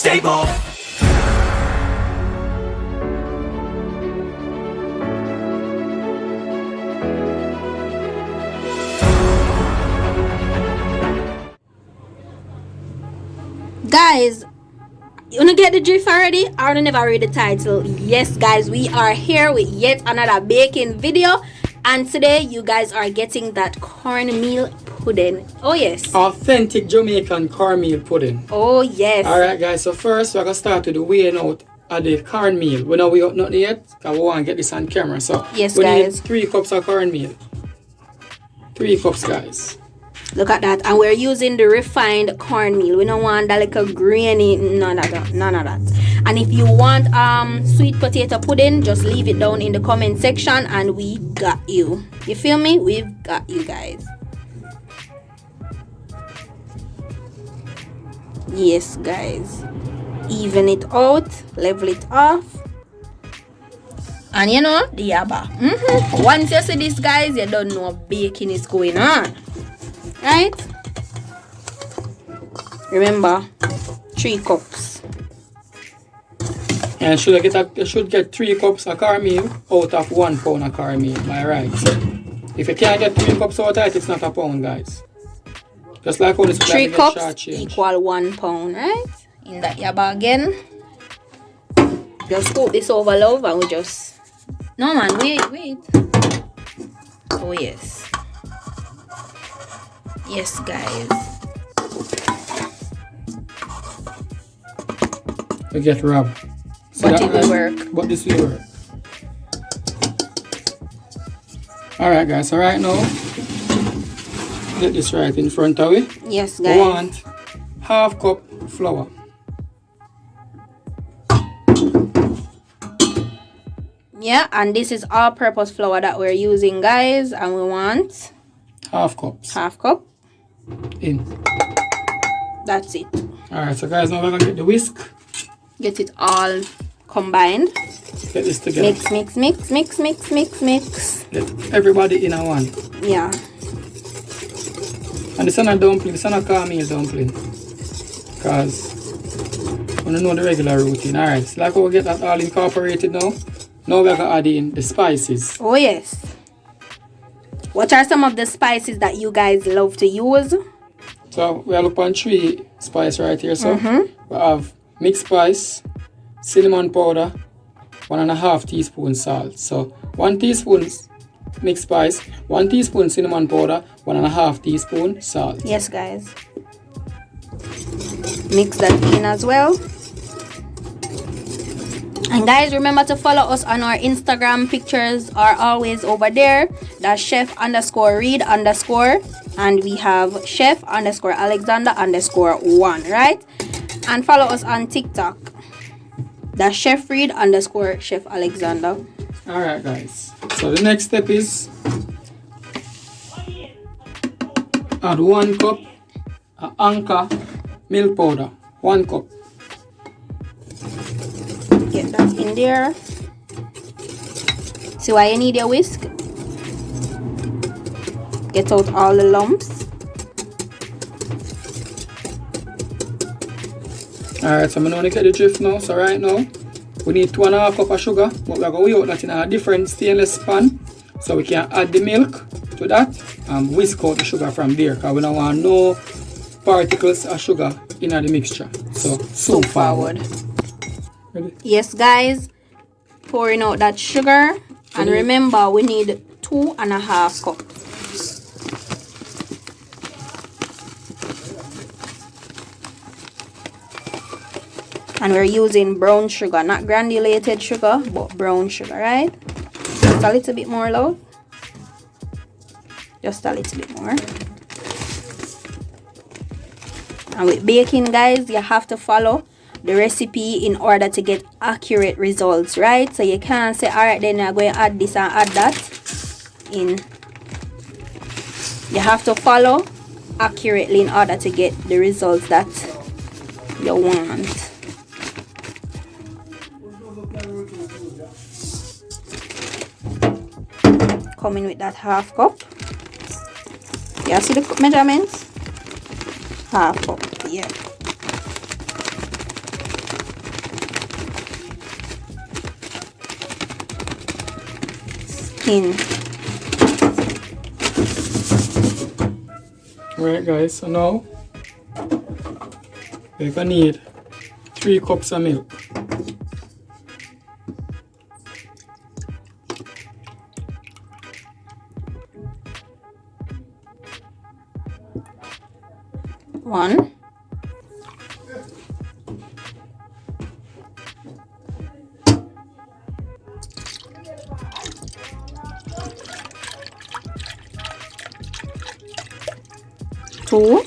stable. Guys, you wanna get the drift already? I don't never read the title. Yes guys, we are here with yet another baking video, and today you guys are getting that cornmeal pudding. Oh yes, authentic Jamaican cornmeal pudding. Oh yes. Alright guys, so first we're gonna start with the weighing out of the cornmeal. We know we up nothing yet because we want to get this on camera. So yes we guys, need 3 cups of cornmeal. 3 cups guys. Look at that, and we're using the refined cornmeal. We don't want that little grainy, none of that. And if you want sweet potato pudding, just leave it down in the comment section and we got you. You feel me? We've got you guys. Yes guys, even it out, level it off, and you know the yaba. Once you see this guys, you don't know baking is going on. Right? Remember, 3 cups. And you should get 3 cups of cornmeal out of 1 pound of cornmeal. Am I right? So if you can't get 3 cups out of it, it's not a pound, guys. Just like how this 3 cups equal 1 pound, right? In that yaba again. Just scoop this over, love, and we just. No man, wait. Oh yes. Yes guys, we get rub. But it will work. But this will work. Alright guys, so right now get this right in front of it. Yes guys, we want half cup flour. Yeah, and this is all purpose flour that we're using guys, and we want half cup in. That's it. Alright, so guys, now we're gonna get the whisk. Get it all combined. Get this together. Mix. Get everybody in a one. Yeah. And this is not dumpling, this is not cornmeal dumpling. Because we don't know the regular routine. Alright, so like how we get that all incorporated now. Now we're gonna add in the spices. Oh yes. What are some of the spices that you guys love to use? So we are looking on 3 spices right here. So we have mixed spice, cinnamon powder, 1.5 teaspoon salt. So 1 teaspoon mixed spice, 1 teaspoon cinnamon powder, 1.5 teaspoon salt. Yes guys. Mix that in as well. And guys, remember to follow us on our Instagram. Pictures are always over there. That's chef_Reid_, and we have chef_Alexander_1, right? And follow us on TikTok. That's chef Reid _chef Alexander. Alright guys, so the next step is add 1 cup of Anchor milk powder. 1 cup. Get that in there. See why you need your whisk? Get out all the lumps. Alright, so I'm going to get the drift now. So right now, we need 2.5 cups of sugar, but we're going to weigh out that in a different stainless pan. So we can add the milk to that and whisk out the sugar from there. Because we don't want no particles of sugar in the mixture. So forward. Ready? Yes guys, pouring out that sugar, and remember we need 2.5 cups. And we're using brown sugar, not granulated sugar, but brown sugar, right? Just a little bit more, love. Just a little bit more. And with baking guys, you have to follow the recipe in order to get accurate results, right? So you can't say, all right, then I'm going to add this and add that in. You have to follow accurately in order to get the results that you want. Coming with that half cup. Yeah, see the measurements? Half cup, yeah. in. Alright guys, so now we're gonna need 3 cups of milk. One. Two.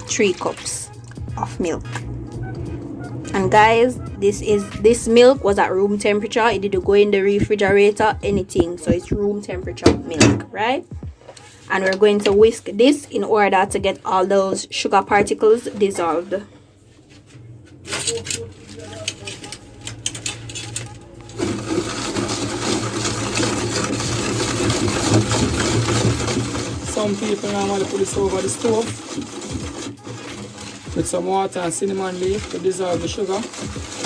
3 cups of milk. And guys, this milk was at room temperature. It didn't go in the refrigerator, anything. So it's room temperature milk, right? And we're going to whisk this in order to get all those sugar particles dissolved. Some people normally put this over the stove with some water and cinnamon leaf to dissolve the sugar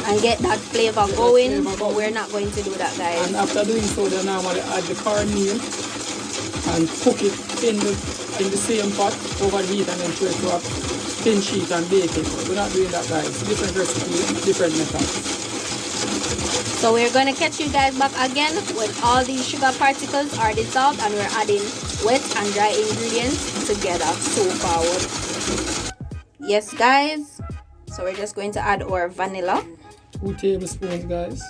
and get that flavor going, but we're not going to do that, guys. And after doing so, they normally add the cornmeal and cook it in the same pot over the heat and then throw it to a thin sheet and bake it. We're not doing that, guys. Different recipe, different method. So we're going to catch you guys back again when all these sugar particles are dissolved and we're adding wet and dry ingredients together. So forward. Yes, guys. So we're just going to add our vanilla. 2 tablespoons, guys.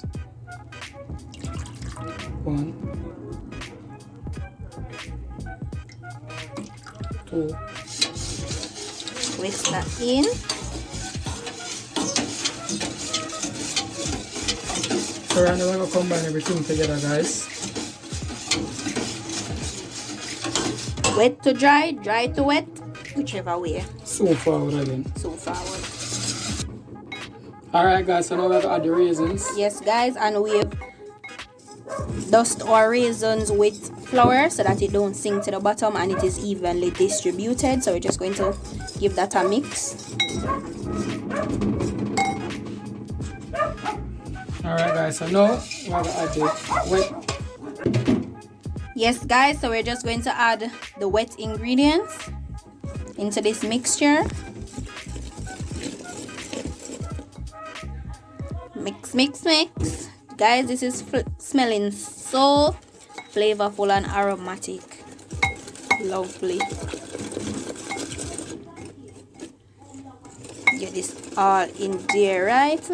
1, 2. Whisk that in. So we're going to combine everything together, guys. Wet to dry, dry to wet, whichever way. So forward again. So forward. Alright guys, so now we have to add the raisins. Yes guys, and we've dust our raisins with flour so that it don't sink to the bottom and it is evenly distributed. So we're just going to give that a mix. Alright guys, so now we have to add the wet. Yes guys, so we're just going to add the wet ingredients into this mixture. Mix, mix, mix. Guys, this is smelling so flavorful and aromatic. Lovely. Get this all in there, right?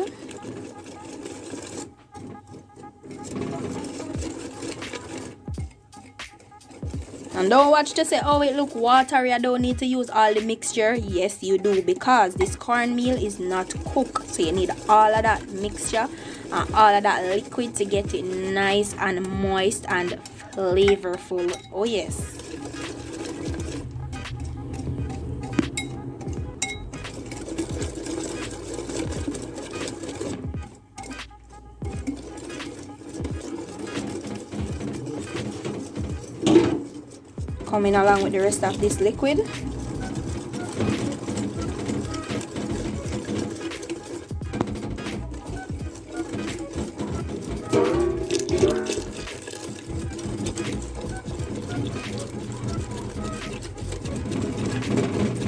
And don't watch to say, oh, it look watery, I don't need to use all the mixture. Yes, you do, because this cornmeal is not cooked. So you need all of that mixture and all of that liquid to get it nice and moist and flavorful. Oh, yes. Coming along with the rest of this liquid.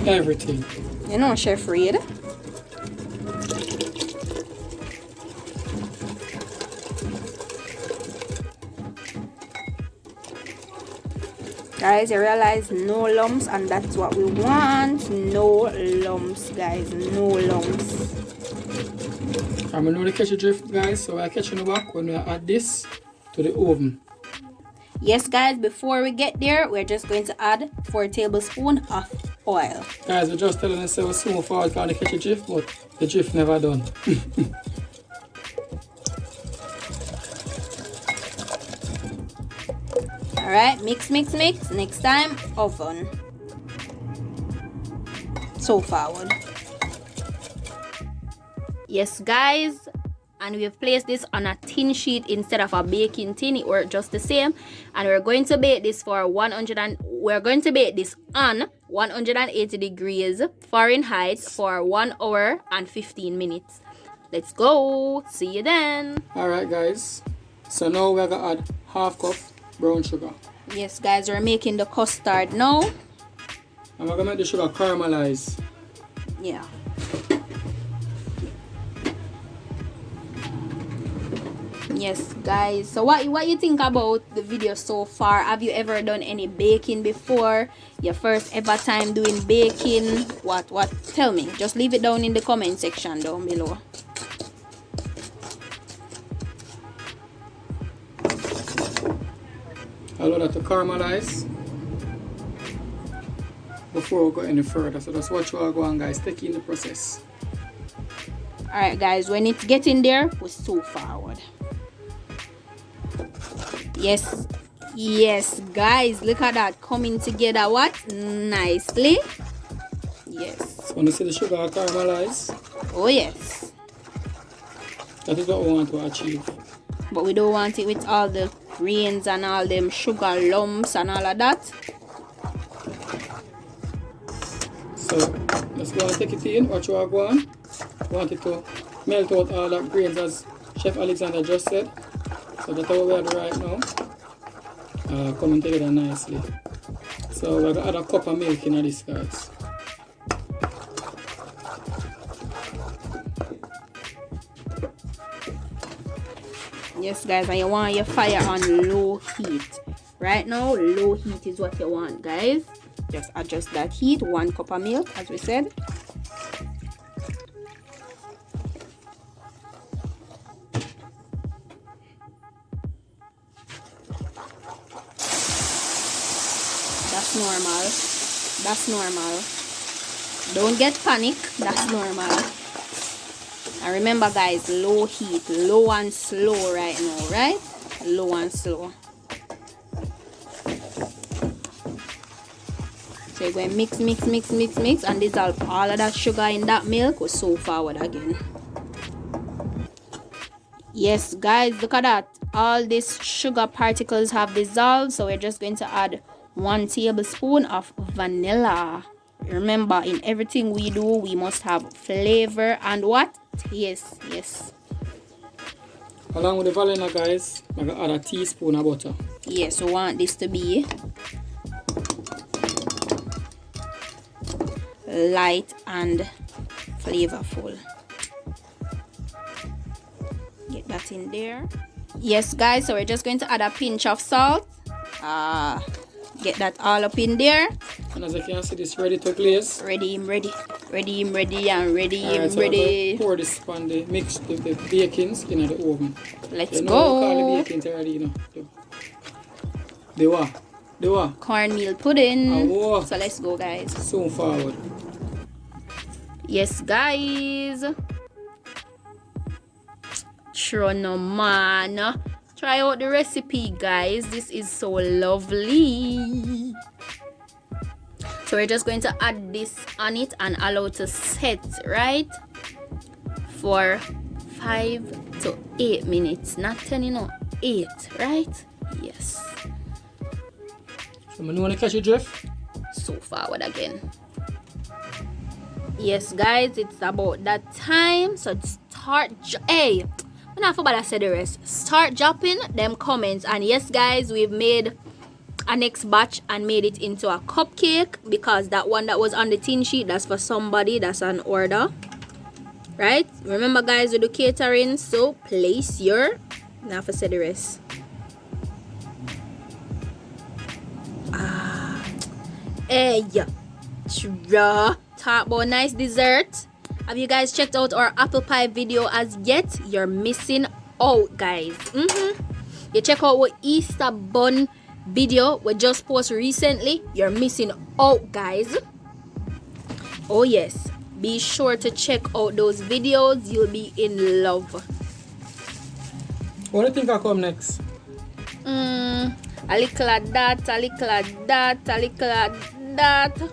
Everything. You know, Chef Reid. Guys, you realize no lumps, and that's what we want. No lumps, guys, no lumps. I'm going to catch the drift, guys, so we're catching the back when we add this to the oven. Yes guys, before we get there, we're just going to add 4 tablespoons of oil. Guys, we're just telling us we're so far trying to catch the drift, but the drift never done. Alright, mix, mix, mix. Next time, oven. So forward. Yes guys, and we've placed this on a tin sheet instead of a baking tin. It worked just the same, and we're going to bake this for 180 we're going to bake this on 180 degrees Fahrenheit for 1 hour and 15 minutes. Let's go. See you then. Alright guys, so now we're gonna add half cup brown sugar. Yes guys, we're making the custard now. And we're gonna make the sugar caramelize. Yeah. Yes guys, so what you think about the video so far? Have you ever done any baking before? Your first ever time doing baking? What tell me, just leave it down in the comment section down below. Allow that to caramelize before we go any further. So that's what you are going, guys. Take in the process. Alright guys, when it's getting there, we sew forward. Yes guys, look at that coming together what nicely. Yes. So when you see the sugar caramelize, oh yes, that is what we want to achieve. But we don't want it with all the grains and all them sugar lumps and all of that. So let's go and take it in. What you are going, want it to melt out all that grains as Chef Alexander just said. So that's how we are right now. Coming together nicely. So we're gonna add a cup of milk in this, guys. Yes guys, and you want your fire on low heat. Right now, low heat is what you want, guys. Just adjust that heat. 1 cup of milk, as we said. That's normal. Don't get panic. That's normal. And remember guys, low heat, low and slow right now, right? Low and slow. So you're going to mix and dissolve all of that sugar in that milk. We'll sew forward again. Yes guys, look at that. All these sugar particles have dissolved, so we're just going to add 1 tablespoon of vanilla. Remember, in everything we do, we must have flavor and what? Taste. Yes. Along with the vanilla, guys, I'm going to add a teaspoon of butter. Yes, we want this to be light and flavorful. Get that in there. Yes guys, so we're just going to add a pinch of salt. Get that all up in there. And as you can see, this ready to glaze. Ready. Alright, so ready. Pour this on the mix the bakings in the oven. Let's go. go. Call the bakings already, you know. The what? Cornmeal pudding. Oh. So let's go guys. Soon forward. Yes guys. Sure no man. Try out the recipe guys. This is so lovely. So we're just going to add this on it and allow it to set, right? For 5 to 8 minutes. Not 10, you know. 8, right? Yes. So you want to catch it, Jeff? So forward again. Yes guys, it's about that time. So start. Hey, I'm not about to say the rest. Start dropping them comments. And yes guys, we've made a next batch and made it into a cupcake, because that one that was on the tin sheet, that's for somebody, that's an order, right? Remember guys, we do catering, so place your, now for say the rest. Hey, sure. Talk about nice dessert. Have you guys checked out our apple pie video as yet? You're missing out guys. You check out our Easter Bun video we just posted recently. You're missing out guys. Oh yes, be sure to check out those videos. You'll be in love. What do you think will come next? A little of that, a little of that, a little of that.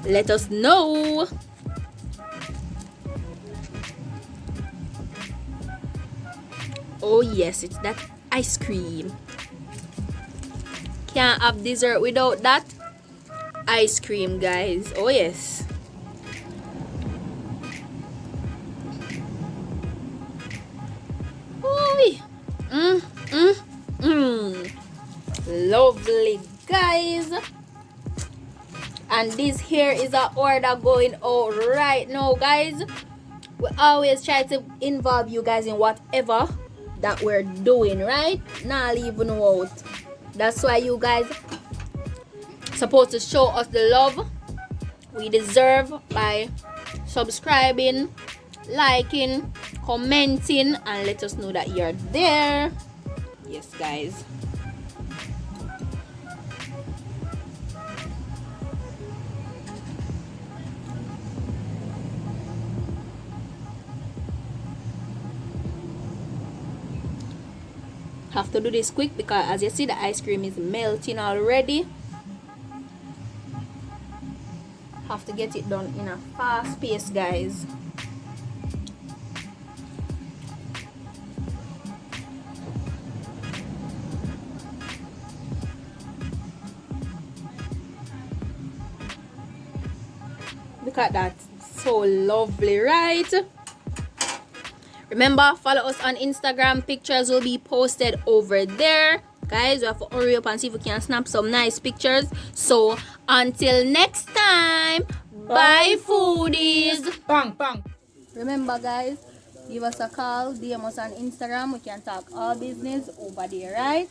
Let us know. Oh yes, it's that ice cream. can't have dessert without that. Ice cream, guys. Oh yes. Lovely, guys. And this here is an order going out right now, guys. We always try to involve you guys in whatever that we're doing, right? Not leaving you out. That's why you guys supposed to show us the love we deserve by subscribing, liking, commenting, and let us know that you're there. Yes, guys. Have to do this quick because as you see, the ice cream is melting already. Have to get it done in a fast pace, guys. Look at that, so lovely, right? Remember, follow us on Instagram. Pictures will be posted over there. Guys, we have to hurry up and see if we can snap some nice pictures. So, until next time, bye foodies. Bang, bang. Remember, guys, give us a call, DM us on Instagram. We can talk all business over there, right?